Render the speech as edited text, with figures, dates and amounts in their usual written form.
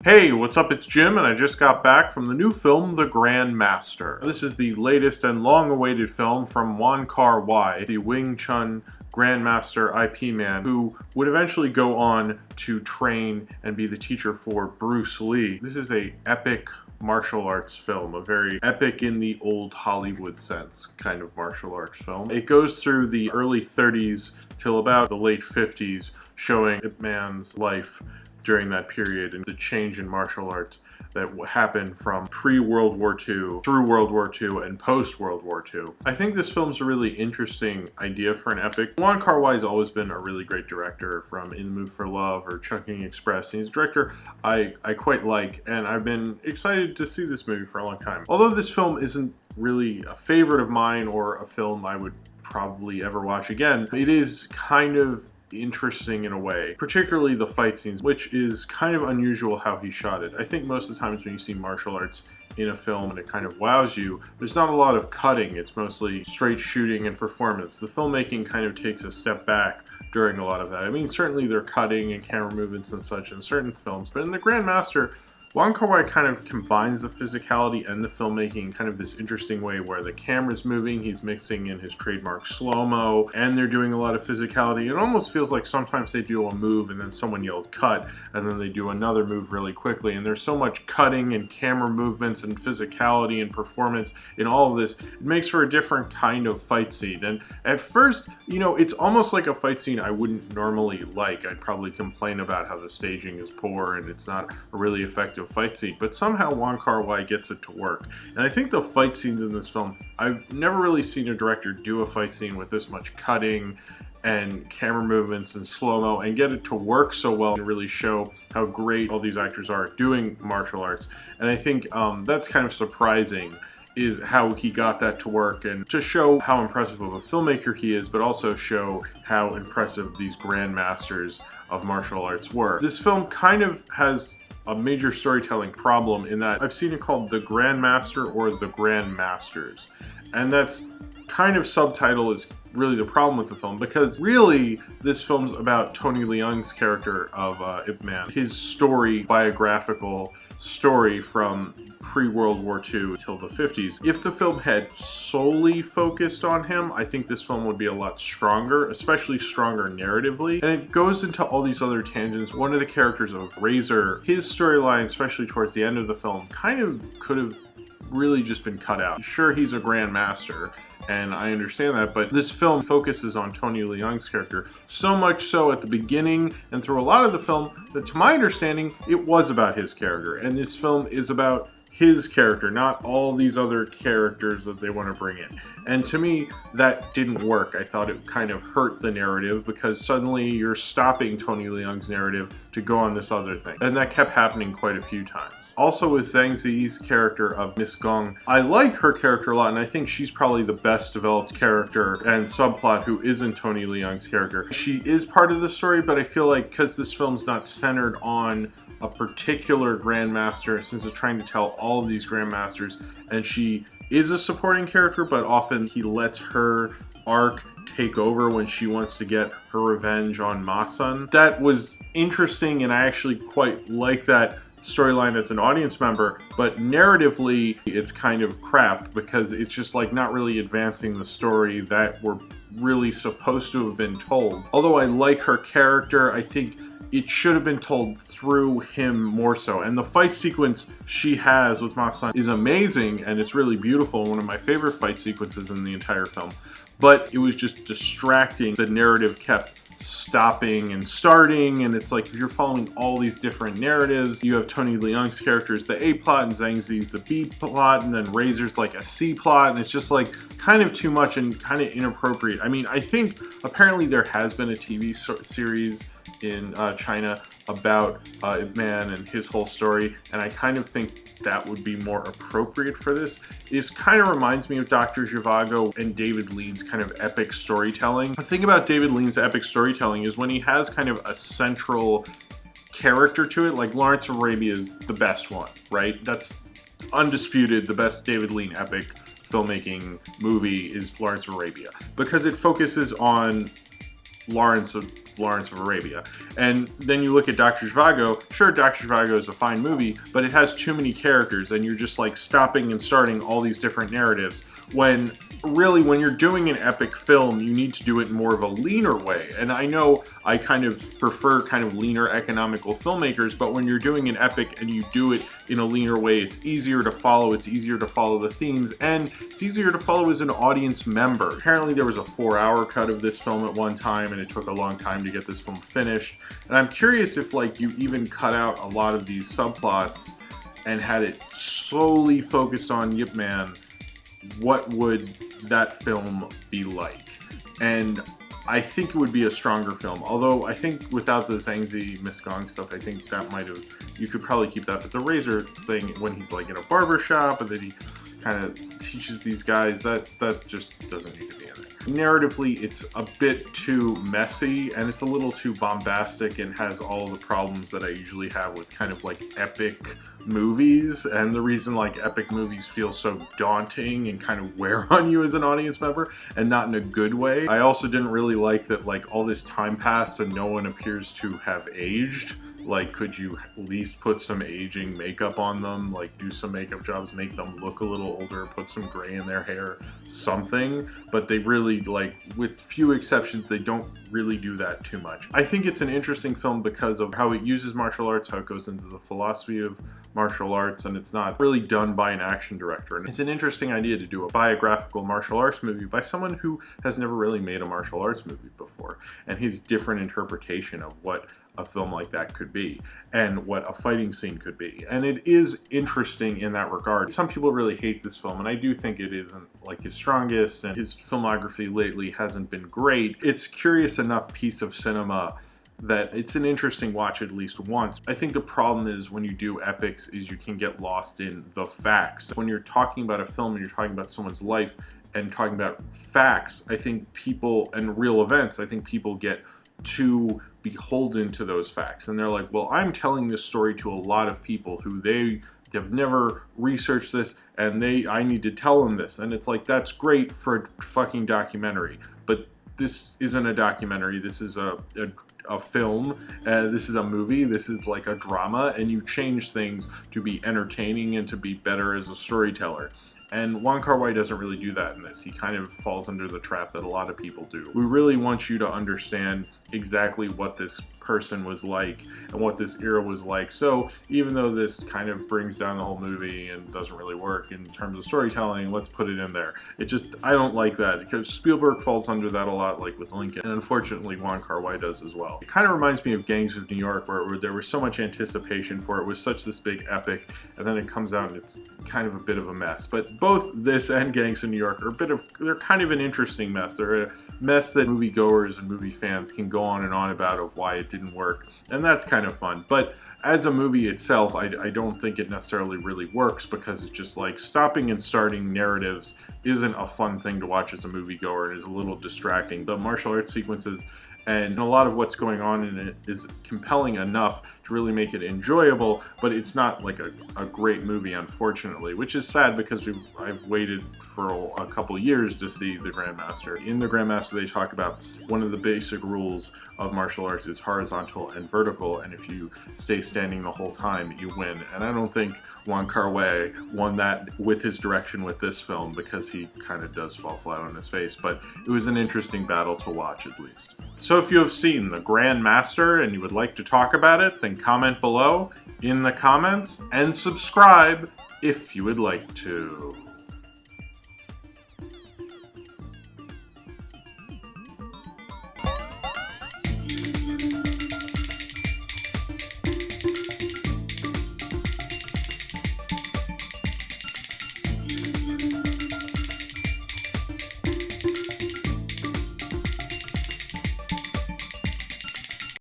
Hey, what's up? It's Jim, and I just got back from the new film, The Grandmaster. This is the latest and long-awaited film from Kar-wai, the Wing Chun Grandmaster IP man, who would eventually go on to train and be the teacher for Bruce Lee. This is an epic martial arts film, a very epic in the old Hollywood sense kind of martial arts film. It goes through the early 30s till about the late 50s, showing Ip Man's life during that period and the change in martial arts that happened from pre-World War II through World War II and post-World War II. I think this film's a really interesting idea for an epic. Kar-wai has always been a really great director, from In the Mood for Love or Chungking Express. He's a director I quite like, and I've been excited to see this movie for a long time. Although this film isn't really a favorite of mine or a film I would probably ever watch again, it is kind of interesting in a way, particularly the fight scenes, which is kind of unusual how he shot it. I think most of the times when you see martial arts in a film and it kind of wows you, there's not a lot of cutting. It's mostly straight shooting and performance. The filmmaking kind of takes a step back during a lot of that. I mean, certainly they're cutting and camera movements and such in certain films, but in The Grandmaster, Kar-wai kind of combines the physicality and the filmmaking in kind of this interesting way where the camera's moving, he's mixing in his trademark slow-mo, and they're doing a lot of physicality. It almost feels like sometimes they do a move and then someone yells cut, and then they do another move really quickly, and there's so much cutting and camera movements and physicality and performance in all of this. It makes for a different kind of fight scene, and at first, you know, it's almost like a fight scene I wouldn't normally like. I'd probably complain about how the staging is poor and it's not a really effective fight scene, but somehow Kar-wai gets it to work. And I think the fight scenes in this film, I've never really seen a director do a fight scene with this much cutting and camera movements and slow-mo and get it to work so well and really show how great all these actors are doing martial arts. And I think that's kind of surprising, is how he got that to work, and to show how impressive of a filmmaker he is, but also show how impressive these grandmasters of martial arts were. This film kind of has a major storytelling problem in that I've seen it called The Grandmaster or The Grandmasters, and that's kind of subtitle is really the problem with the film, because really this film's about Tony Leung's character of Ip Man, his story, biographical story from pre-World War II till the 50s. If the film had solely focused on him, I think this film would be a lot stronger, especially stronger narratively. And it goes into all these other tangents. One of the characters of Razor, his storyline, especially towards the end of the film, kind of could have really just been cut out. Sure, he's a grandmaster, and I understand that, but this film focuses on Tony Leung's character, so much so at the beginning and through a lot of the film that, to my understanding, it was about his character. And this film is about his character, not all these other characters that they want to bring in. And to me, that didn't work. I thought it kind of hurt the narrative, because suddenly you're stopping Tony Leung's narrative to go on this other thing. And that kept happening quite a few times. Also with Zhang Ziyi's character of Miss Gong, I like her character a lot, and I think she's probably the best developed character and subplot who isn't Tony Leung's character. She is part of the story, but I feel like because this film's not centered on a particular grandmaster, since it's trying to tell all of these grandmasters, and she is a supporting character, but often he lets her arc take over when she wants to get her revenge on Ma-sun. That was interesting, and I actually quite like that storyline as an audience member, but narratively it's kind of crap, because it's just like not really advancing the story that we're really supposed to have been told. Although I like her character, I think it should have been told through him more so. And the fight sequence she has with Ma-sun is amazing, and it's really beautiful, one of my favorite fight sequences in the entire film. But it was just distracting. The narrative kept stopping and starting, and it's like if you're following all these different narratives, you have Tony Leung's character is the A plot and Zhang Ziyi's the B plot, and then Razor's like a C plot, and it's just like kind of too much and kind of inappropriate. I mean, I think apparently there has been a TV series in China about Ip Man and his whole story, and I kind of think that would be more appropriate for this. It kind of reminds me of Dr. Zhivago and David Lean's kind of epic storytelling. The thing about David Lean's epic storytelling is when he has kind of a central character to it, like Lawrence of Arabia is the best one, right? That's undisputed, the best David Lean epic filmmaking movie is Lawrence of Arabia, because it focuses on Lawrence of Arabia. And then you look at Dr. Zhivago. Sure, Dr. Zhivago is a fine movie, but it has too many characters, and you're just like stopping and starting all these different narratives, when really, when you're doing an epic film, you need to do it in more of a leaner way. And I know I kind of prefer kind of leaner economical filmmakers, but when you're doing an epic and you do it in a leaner way, it's easier to follow, it's easier to follow the themes, and it's easier to follow as an audience member. Apparently there was a 4-hour cut of this film at one time, and it took a long time to get this film finished. And I'm curious if like you even cut out a lot of these subplots and had it solely focused on Yip Man, what would that film be like? And I think it would be a stronger film. Although I think without the Zhangzi Miss Gong stuff, I think that might have, you could probably keep that. But the Razor thing, when he's like in a barber shop and then he kind of teaches these guys, that just doesn't need to be in there. Narratively, it's a bit too messy and it's a little too bombastic and has all the problems that I usually have with kind of like epic movies. And the reason like epic movies feel so daunting and kind of wear on you as an audience member, and not in a good way. I also didn't really like that like all this time passed and no one appears to have aged. Like, could you at least put some aging makeup on them? Like, do some makeup jobs, make them look a little older, put some gray in their hair, something. But they really, like, with few exceptions, they don't really do that too much. I think it's an interesting film because of how it uses martial arts, how it goes into the philosophy of martial arts, and it's not really done by an action director. And it's an interesting idea to do a biographical martial arts movie by someone who has never really made a martial arts movie before, and his different interpretation of what a film like that could be and what a fighting scene could be. And it is interesting in that regard. Some people really hate this film, and I do think it isn't like his strongest, and his filmography lately hasn't been great. It's a curious enough piece of cinema that it's an interesting watch at least once. I think the problem is when you do epics is you can get lost in the facts. When you're talking about a film and you're talking about someone's life and talking about facts, I think people, and real events, I think people get too beholden to those facts, and they're like, well, I'm telling this story to a lot of people who they have never researched this, and I need to tell them this. And it's like, that's great for a fucking documentary, but this isn't a documentary. This is a film, this is a movie, this is like a drama, and you change things to be entertaining and to be better as a storyteller. And Kar-wai doesn't really do that in this. He kind of falls under the trap that a lot of people do. We really want you to understand exactly what this person was like and what this era was like. So even though this kind of brings down the whole movie and doesn't really work in terms of storytelling, let's put it in there. It just, I don't like that, because Spielberg falls under that a lot, like with Lincoln, and unfortunately Kar-wai does as well. It kind of reminds me of Gangs of New York, where there was so much anticipation for it. It was such this big epic, and then it comes out and it's kind of a bit of a mess. But both this and Gangs of New York are they're kind of an interesting mess. They're a mess that moviegoers and movie fans can go on and on about of why it didn't work, and that's kind of fun. But as a movie itself, I don't think it necessarily really works, because it's just like stopping and starting narratives isn't a fun thing to watch as a moviegoer. It is a little distracting. The martial arts sequences and a lot of what's going on in it is compelling enough to really make it enjoyable, but it's not like a great movie, unfortunately, which is sad, because I've waited for a couple years to see The Grandmaster. In The Grandmaster, they talk about one of the basic rules of martial arts is horizontal and vertical, and if you stay standing the whole time, you win. And I don't think Kar-wai won that with his direction with this film, because he kind of does fall flat on his face, but it was an interesting battle to watch at least. So if you have seen The Grandmaster and you would like to talk about it, then comment below in the comments and subscribe if you would like to.